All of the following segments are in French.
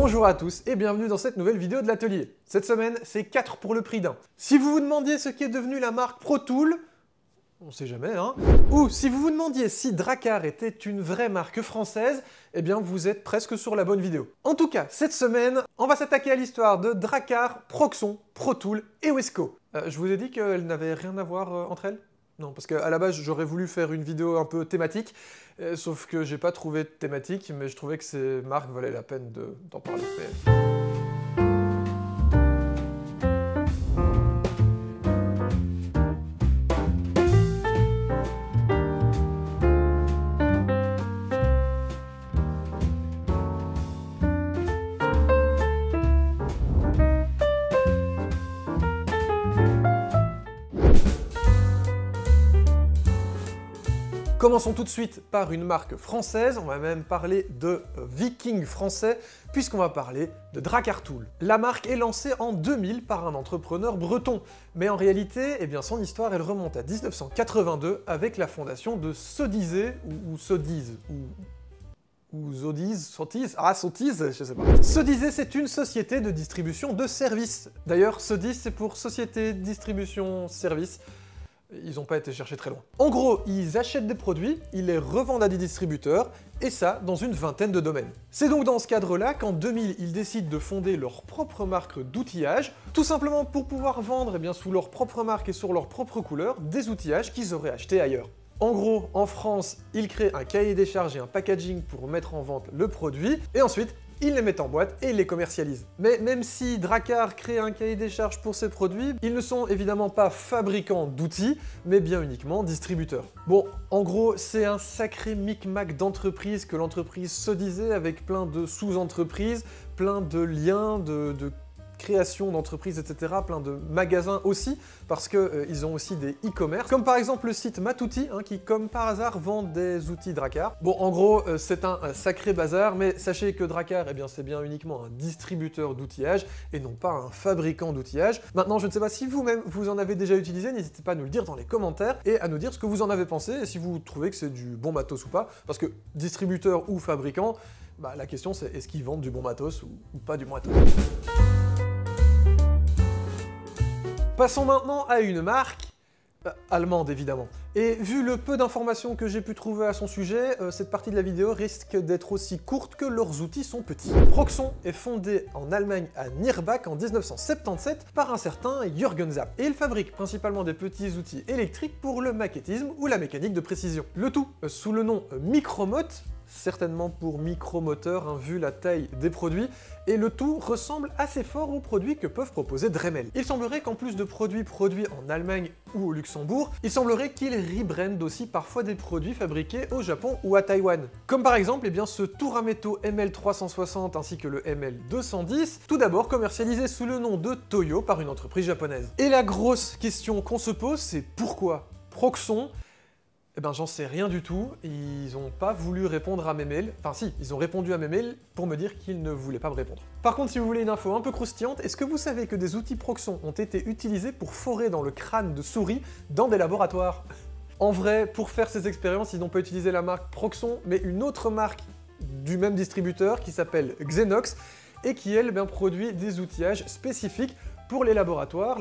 Bonjour à tous et bienvenue dans cette nouvelle vidéo de l'atelier. Cette semaine, c'est 4 pour le prix d'un. Si vous vous demandiez ce qu'est devenu la marque Pro Tool, on sait jamais, hein. Ou si vous vous demandiez si Drakkar était une vraie marque française, eh bien vous êtes presque sur la bonne vidéo. En tout cas, cette semaine, on va s'attaquer à l'histoire de Drakkar, Proxxon, Pro Tool et Wesco. Je vous ai dit qu'elles n'avaient rien à voir entre elles? Non, parce qu'à la base, j'aurais voulu faire une vidéo un peu thématique, sauf que j'ai pas trouvé de thématique, mais je trouvais que ces marques valaient la peine d'en parler. Commençons tout de suite par une marque française, on va même parler de Viking français, puisqu'on va parler de Drakkar Tool. La marque est lancée en 2000 par un entrepreneur breton, mais en réalité, eh bien, son histoire elle remonte à 1982 avec la fondation de Sodizé, ou Sodiz, ou Zodiz, Sotiz, Sotiz, je sais pas. Sodizé, c'est une société de distribution de services. D'ailleurs, Sodiz, c'est pour Société Distribution Service. Ils n'ont pas été chercher très loin. En gros, ils achètent des produits, ils les revendent à des distributeurs, et ça dans une vingtaine de domaines. C'est donc dans ce cadre-là qu'en 2000, ils décident de fonder leur propre marque d'outillage, tout simplement pour pouvoir vendre eh bien, sous leur propre marque et sur leur propre couleur des outillages qu'ils auraient achetés ailleurs. En gros, en France, ils créent un cahier des charges et un packaging pour mettre en vente le produit, et ensuite, ils les mettent en boîte et ils les commercialisent. Mais même si Drakkar crée un cahier des charges pour ses produits, ils ne sont évidemment pas fabricants d'outils, mais bien uniquement distributeurs. Bon, en gros, c'est un sacré micmac d'entreprises que l'entreprise Sodizé avec plein de sous-entreprises, plein de liens, de création d'entreprises, etc., plein de magasins aussi, parce qu'ils ont aussi des e-commerce, comme par exemple le site Matouti, qui comme par hasard vend des outils Drakkar. Bon, en gros, c'est un sacré bazar, mais sachez que Drakkar, eh bien, c'est bien uniquement un distributeur d'outillage, et non pas un fabricant d'outillage. Maintenant, je ne sais pas si vous-même, vous en avez déjà utilisé, n'hésitez pas à nous le dire dans les commentaires, et à nous dire ce que vous en avez pensé, et si vous trouvez que c'est du bon matos ou pas, parce que distributeur ou fabricant, bah, la question c'est est-ce qu'ils vendent du bon matos ou pas du bon matos. Passons maintenant à une marque allemande évidemment. Et vu le peu d'informations que j'ai pu trouver à son sujet, cette partie de la vidéo risque d'être aussi courte que leurs outils sont petits. Proxxon est fondé en Allemagne à Nierbach en 1977 par un certain Jürgen Zapp. Et il fabrique principalement des petits outils électriques pour le maquettisme ou la mécanique de précision. Le tout sous le nom Micromot, certainement pour micromoteur, vu la taille des produits, et le tout ressemble assez fort aux produits que peuvent proposer Dremel. Il semblerait qu'en plus de produits en Allemagne ou au Luxembourg, il semblerait qu'ils rebrandent aussi parfois des produits fabriqués au Japon ou à Taïwan. Comme par exemple eh bien, ce tour à métaux ML360 ainsi que le ML210, tout d'abord commercialisé sous le nom de Toyo par une entreprise japonaise. Et la grosse question qu'on se pose, c'est pourquoi Proxxon? Eh ben j'en sais rien du tout, ils n'ont pas voulu répondre à mes mails, enfin si, ils ont répondu à mes mails pour me dire qu'ils ne voulaient pas me répondre. Par contre, si vous voulez une info un peu croustillante, est-ce que vous savez que des outils Proxxon ont été utilisés pour forer dans le crâne de souris dans des laboratoires? En vrai, pour faire ces expériences, ils n'ont pas utilisé la marque Proxxon, mais une autre marque du même distributeur qui s'appelle Xenox, et qui elle produit des outillages spécifiques pour les laboratoires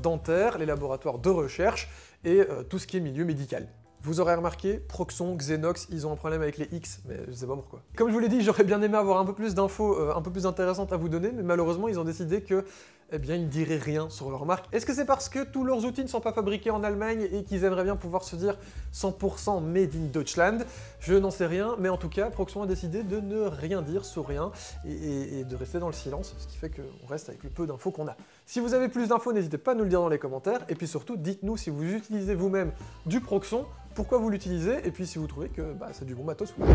dentaires, les laboratoires de recherche et tout ce qui est milieu médical. Vous aurez remarqué, Proxxon, Xenox, ils ont un problème avec les X, mais je sais pas pourquoi. Comme je vous l'ai dit, j'aurais bien aimé avoir un peu plus d'infos, un peu plus intéressantes à vous donner, mais malheureusement, ils ont décidé que, eh bien, ils diraient rien sur leur marque. Est-ce que c'est parce que tous leurs outils ne sont pas fabriqués en Allemagne et qu'ils aimeraient bien pouvoir se dire 100% made in Deutschland? Je n'en sais rien, mais en tout cas, Proxxon a décidé de ne rien dire sur rien et de rester dans le silence, ce qui fait qu'on reste avec le peu d'infos qu'on a. Si vous avez plus d'infos, n'hésitez pas à nous le dire dans les commentaires, et puis surtout, dites-nous si vous utilisez vous-même du Proxxon, pourquoi vous l'utilisez, et puis si vous trouvez que c'est du bon matos ou pas.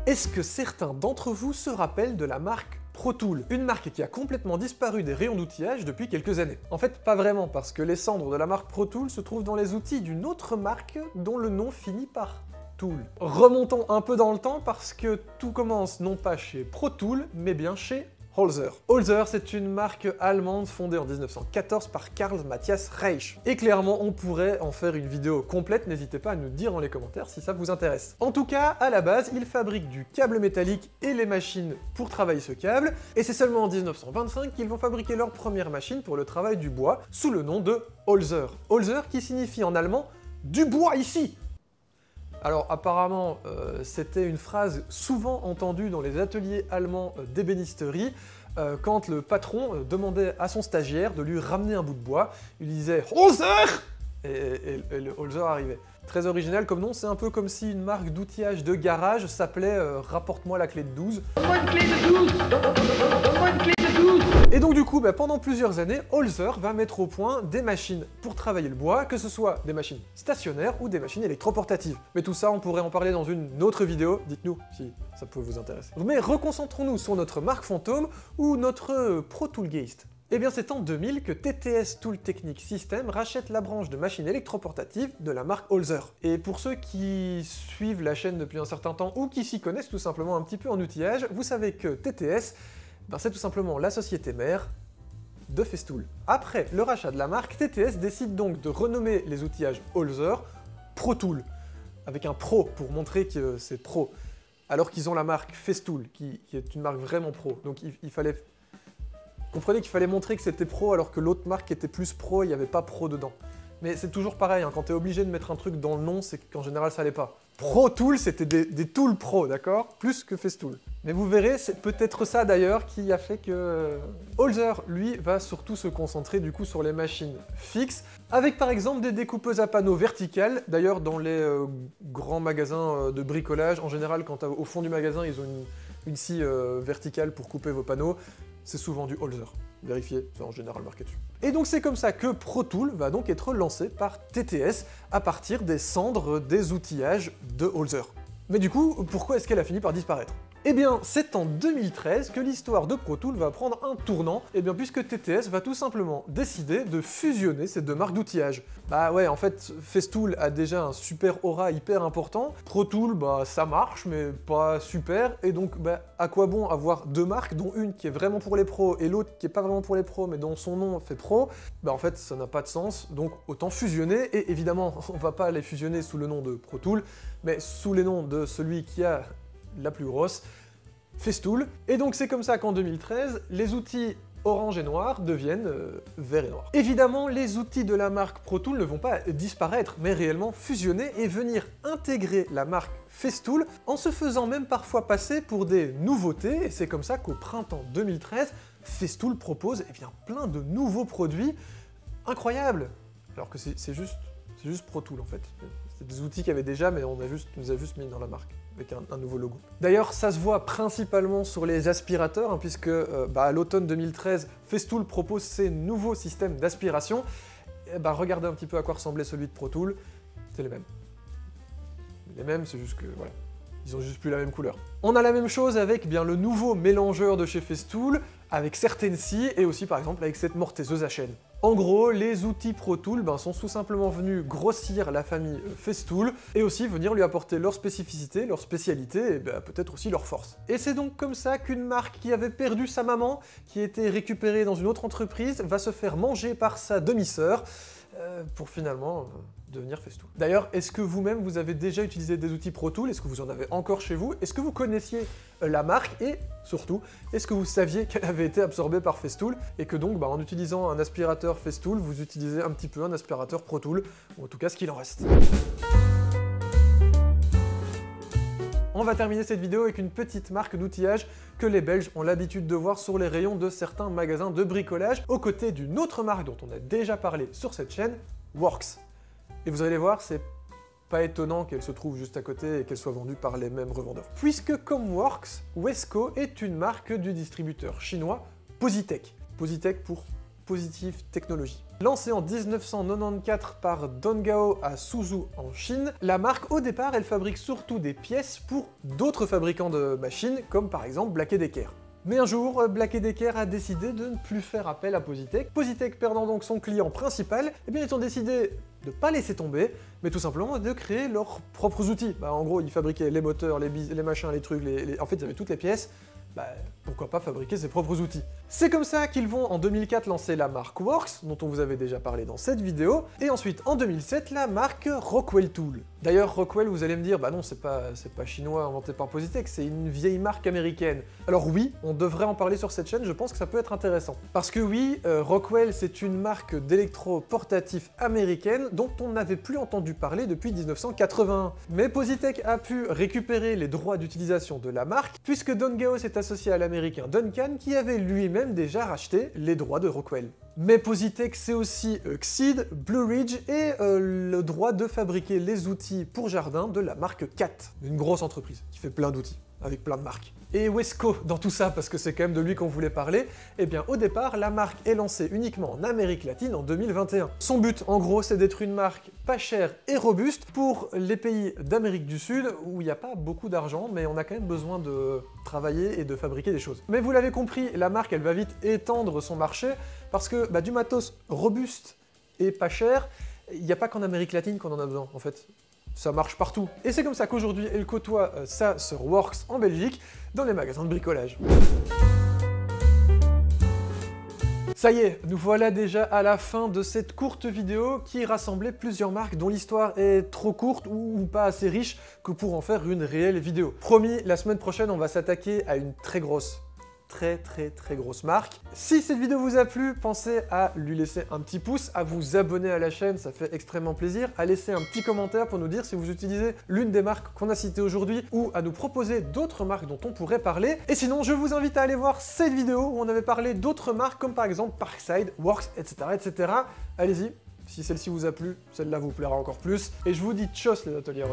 Est-ce que certains d'entre vous se rappellent de la marque Pro Tool, une marque qui a complètement disparu des rayons d'outillage depuis quelques années? En fait, pas vraiment, parce que les cendres de la marque Pro Tool se trouvent dans les outils d'une autre marque dont le nom finit par Tool. Remontons un peu dans le temps parce que tout commence non pas chez Pro Tool, mais bien chez Holzer. Holzer, c'est une marque allemande fondée en 1914 par Karl Matthias Reisch. Et clairement, on pourrait en faire une vidéo complète, n'hésitez pas à nous dire dans les commentaires si ça vous intéresse. En tout cas, à la base, ils fabriquent du câble métallique et les machines pour travailler ce câble, et c'est seulement en 1925 qu'ils vont fabriquer leur première machine pour le travail du bois, sous le nom de Holzer. Holzer qui signifie en allemand « du bois ici ». Alors apparemment, c'était une phrase souvent entendue dans les ateliers allemands d'ébénisterie, quand le patron demandait à son stagiaire de lui ramener un bout de bois, il disait « Holzer !» et le Holzer arrivait. Très original comme nom, c'est un peu comme si une marque d'outillage de garage s'appelait « Rapporte-moi la clé de 12 ». Donne-moi une clé de 12 ! Donne-moi une clé de 12 ! Et donc du coup, pendant plusieurs années, Holzer va mettre au point des machines pour travailler le bois, que ce soit des machines stationnaires ou des machines électroportatives. Mais tout ça, on pourrait en parler dans une autre vidéo, dites-nous si ça peut vous intéresser. Mais reconcentrons-nous sur notre marque fantôme ou notre Pro Toolgeist. Eh bien c'est en 2000 que TTS Tool Technique System rachète la branche de machines électroportatives de la marque Holzer. Et pour ceux qui suivent la chaîne depuis un certain temps ou qui s'y connaissent tout simplement un petit peu en outillage, vous savez que TTS, c'est tout simplement la société mère de Festool. Après le rachat de la marque, TTS décide donc de renommer les outillages Holzer Pro Tool, avec un pro pour montrer que c'est pro, alors qu'ils ont la marque Festool, qui est une marque vraiment pro. Donc il fallait... Comprenez qu'il fallait montrer que c'était pro alors que l'autre marque était plus pro, il n'y avait pas pro dedans. Mais c'est toujours pareil, quand t'es obligé de mettre un truc dans le nom, c'est qu'en général ça l'est pas. Pro Tool, c'était des tools pro, d'accord? Plus que Festool. Mais vous verrez, c'est peut-être ça d'ailleurs qui a fait que... Holzer, lui, va surtout se concentrer du coup sur les machines fixes, avec par exemple des découpeuses à panneaux verticales. D'ailleurs, dans les grands magasins de bricolage, en général, quand au fond du magasin, ils ont une scie verticale pour couper vos panneaux, c'est souvent du Holzer. Vérifiez, c'est en général marqué dessus. Et donc c'est comme ça que Pro Tool va donc être lancé par TTS à partir des cendres des outillages de Holzer. Mais du coup, pourquoi est-ce qu'elle a fini par disparaître? Eh bien, c'est en 2013 que l'histoire de Pro Tool va prendre un tournant, puisque TTS va tout simplement décider de fusionner ces deux marques d'outillage. Bah ouais, en fait, Festool a déjà un super aura hyper important, Pro Tool, ça marche, mais pas super, et donc, à quoi bon avoir deux marques, dont une qui est vraiment pour les pros, et l'autre qui est pas vraiment pour les pros, mais dont son nom fait pro? En fait, ça n'a pas de sens, donc autant fusionner, et évidemment, on va pas les fusionner sous le nom de Pro Tool, mais sous les noms de celui qui a la plus grosse, Festool. Et donc c'est comme ça qu'en 2013, les outils orange et noir deviennent vert et noir. Évidemment, les outils de la marque Pro Tool ne vont pas disparaître, mais réellement fusionner et venir intégrer la marque Festool, en se faisant même parfois passer pour des nouveautés, et c'est comme ça qu'au printemps 2013, Festool propose plein de nouveaux produits incroyables, alors que c'est juste Pro Tool en fait. C'est des outils qu'il y avait déjà, mais on nous a juste mis dans la marque, avec un nouveau logo. D'ailleurs, ça se voit principalement sur les aspirateurs, puisque à l'automne 2013, Festool propose ses nouveaux systèmes d'aspiration. Regardez un petit peu à quoi ressemblait celui de Pro Tool, c'est les mêmes. Les mêmes, c'est juste que, voilà, ils ont juste plus la même couleur. On a la même chose avec le nouveau mélangeur de chez Festool, avec certaines scies, et aussi par exemple avec cette mortaiseuse à chaîne. En gros, les outils Pro Tool sont tout simplement venus grossir la famille Festool et aussi venir lui apporter leur spécificité, leur spécialité et peut-être aussi leur force. Et c'est donc comme ça qu'une marque qui avait perdu sa maman, qui était récupérée dans une autre entreprise, va se faire manger par sa demi-sœur pour finalement devenir Festool. D'ailleurs, est-ce que vous-même vous avez déjà utilisé des outils Pro Tool? Est-ce que vous en avez encore chez vous? Est-ce que vous connaissiez la marque? Et surtout, est-ce que vous saviez qu'elle avait été absorbée par Festool et que donc en utilisant un aspirateur Festool, vous utilisez un petit peu un aspirateur Pro Tool, ou en tout cas ce qu'il en reste. On va terminer cette vidéo avec une petite marque d'outillage que les Belges ont l'habitude de voir sur les rayons de certains magasins de bricolage, aux côtés d'une autre marque dont on a déjà parlé sur cette chaîne, Works. Et vous allez voir, c'est pas étonnant qu'elle se trouve juste à côté et qu'elle soit vendue par les mêmes revendeurs. Puisque comme Works, Wesco est une marque du distributeur chinois Positech. Positech pour Positive Technology. Lancée en 1994 par Dongao à Suzhou en Chine, la marque au départ elle fabrique surtout des pièces pour d'autres fabricants de machines comme par exemple Black & Decker. Mais un jour, Black & Decker a décidé de ne plus faire appel à Positech. Positech perdant donc son client principal, ils ont décidé de ne pas laisser tomber, mais tout simplement de créer leurs propres outils. En gros, ils fabriquaient les moteurs, les machins, les trucs, en fait ils avaient toutes les pièces, pourquoi pas fabriquer ses propres outils. C'est comme ça qu'ils vont en 2004 lancer la marque Works, dont on vous avait déjà parlé dans cette vidéo, et ensuite en 2007 la marque Rockwell Tool. D'ailleurs Rockwell, vous allez me dire, bah non c'est pas chinois inventé par Positech, c'est une vieille marque américaine. Alors oui, on devrait en parler sur cette chaîne, je pense que ça peut être intéressant. Parce que oui, Rockwell c'est une marque d'électro-portatif américaine dont on n'avait plus entendu parler depuis 1981. Mais Positech a pu récupérer les droits d'utilisation de la marque, puisque Don Gao s'est associé à l'américain Duncan qui avait lui-même déjà racheté les droits de Rockwell. Mais Positech c'est aussi Xeed, Blue Ridge et le droit de fabriquer les outils pour jardin de la marque Cat, une grosse entreprise qui fait plein d'outils, avec plein de marques. Et Wesco dans tout ça, parce que c'est quand même de lui qu'on voulait parler, eh bien au départ, la marque est lancée uniquement en Amérique latine en 2021. Son but, en gros, c'est d'être une marque pas chère et robuste pour les pays d'Amérique du Sud, où il n'y a pas beaucoup d'argent, mais on a quand même besoin de travailler et de fabriquer des choses. Mais vous l'avez compris, la marque, elle va vite étendre son marché, parce que du matos robuste et pas cher, il n'y a pas qu'en Amérique latine qu'on en a besoin, en fait. Ça marche partout. Et c'est comme ça qu'aujourd'hui, elle côtoie ça sur Works en Belgique, dans les magasins de bricolage. Ça y est, nous voilà déjà à la fin de cette courte vidéo qui rassemblait plusieurs marques dont l'histoire est trop courte ou pas assez riche que pour en faire une réelle vidéo. Promis, la semaine prochaine, on va s'attaquer à une très grosse marque. Si cette vidéo vous a plu, pensez à lui laisser un petit pouce, à vous abonner à la chaîne, ça fait extrêmement plaisir, à laisser un petit commentaire pour nous dire si vous utilisez l'une des marques qu'on a citées aujourd'hui ou à nous proposer d'autres marques dont on pourrait parler. Et sinon, je vous invite à aller voir cette vidéo où on avait parlé d'autres marques comme par exemple Parkside, Works, etc. etc. Allez-y, si celle-ci vous a plu, celle-là vous plaira encore plus. Et je vous dis tchuss les ateliers.